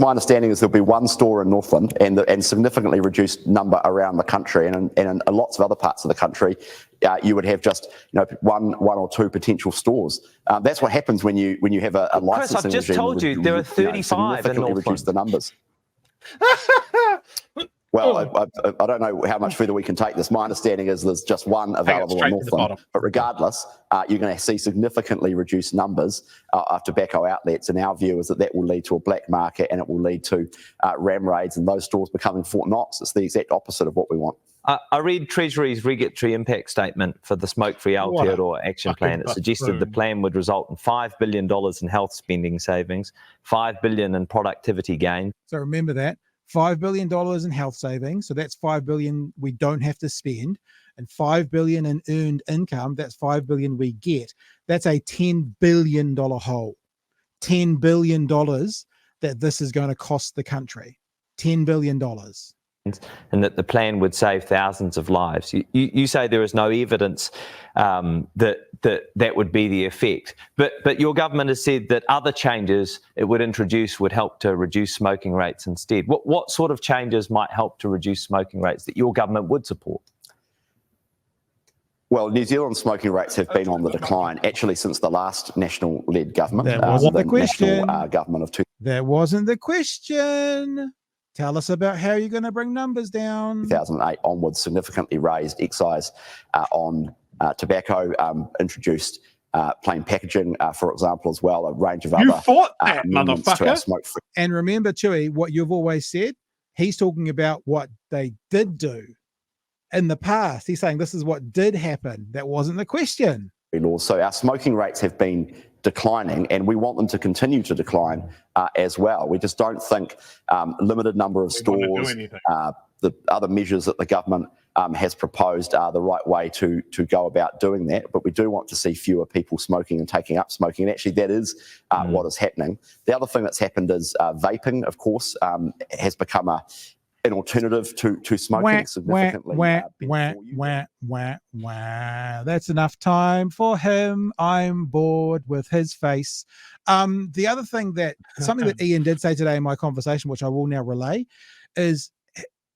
My understanding is there'll be one store in Northland and significantly reduced number around the country, and in lots of other parts of the country, you would have just one or two potential stores. That's what happens when you have a licensing Chris, I've just regime told you there are 35 in Northland. Reduce the numbers. Well, I don't know how much further we can take this. My understanding is there's just one available in Northland, but regardless, you're going to see significantly reduced numbers of tobacco outlets, and our view is that will lead to a black market, and it will lead to ram raids and those stores becoming Fort Knox. It's the exact opposite of what we want. I read Treasury's regulatory impact statement for the Smoke-Free Aotearoa action plan. It suggested the plan would result in $5 billion in health spending savings, $5 billion in productivity gain. So remember that. $5 billion in health savings, so that's $5 billion we don't have to spend, and $5 billion in earned income, that's $5 billion we get. That's a $10 billion hole. $10 billion that this is going to cost the country. $10 billion. And that the plan would save thousands of lives. You say there is no evidence that would be the effect, but your government has said that other changes it would introduce would help to reduce smoking rates instead. What sort of changes might help to reduce smoking rates that your government would support? Well, New Zealand's smoking rates have been on the decline actually since the last national-led government. That wasn't the question. Government of That wasn't the question. Tell us about how you're going to bring numbers down. 2008 onwards, significantly raised excise on tobacco, introduced plain packaging, for example, as well, a range of you other fought that, motherfucker. Smoke-free. And remember, Chewy, what you've always said, he's talking about what they did do in the past. He's saying this is what did happen. That wasn't the question. So our smoking rates have been declining, and we want them to continue to decline as well. We just don't think limited number of stores, the other measures that the government has proposed are the right way to go about doing that. But we do want to see fewer people smoking and taking up smoking. And actually, that is what is happening. The other thing that's happened is vaping, of course, has become an alternative to smoking significantly. That's enough time for him. I'm bored with his face. The other thing something that Ian did say today in my conversation, which I will now relay, is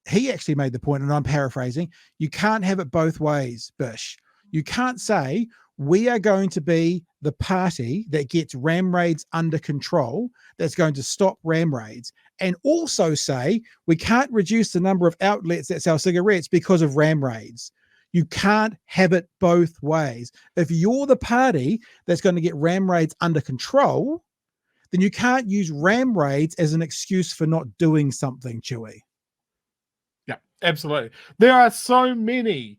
he actually made the point, and I'm paraphrasing, you can't have it both ways, Bish. You can't say we are going to be the party that gets ram raids under control, that's going to stop ram raids, and also say we can't reduce the number of outlets that sell cigarettes because of ram raids. You can't have it both ways. If you're the party that's going to get ram raids under control, then you can't use ram raids as an excuse for not doing something, Chewy. Yeah, absolutely. There are so many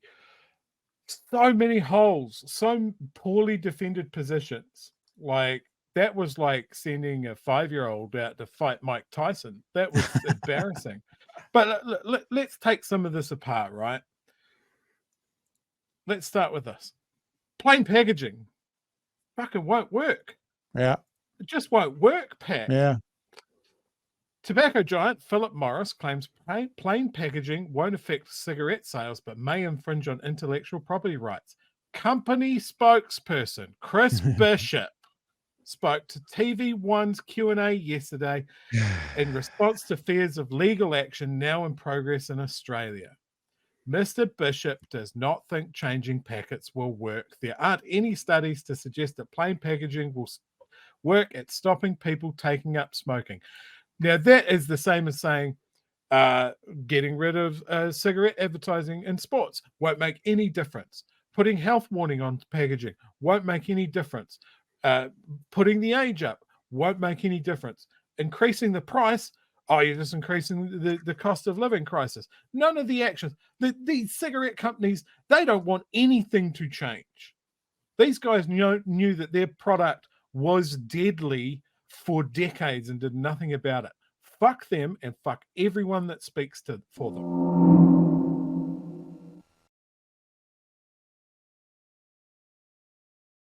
holes, so poorly defended positions. Like, that was like sending a 5-year-old out to fight Mike Tyson. That was embarrassing. But let's take some of this apart, right? Let's start with this. Plain packaging fucking won't work. Yeah. It just won't work, Pat. Yeah. Tobacco giant Philip Morris claims plain packaging won't affect cigarette sales but may infringe on intellectual property rights. Company spokesperson Chris Bishop spoke to TV1's Q&A yesterday in response to fears of legal action now in progress in Australia. Mr. Bishop does not think changing packets will work. There aren't any studies to suggest that plain packaging will work at stopping people taking up smoking. Now, that is the same as saying getting rid of cigarette advertising in sports won't make any difference. Putting health warning on packaging won't make any difference. Putting the age up won't make any difference. Increasing the price, you're just increasing the cost of living crisis. None of the actions. These cigarette companies, they don't want anything to change. These guys knew that their product was deadly for decades and did nothing about it. Fuck them and fuck everyone that speaks for them.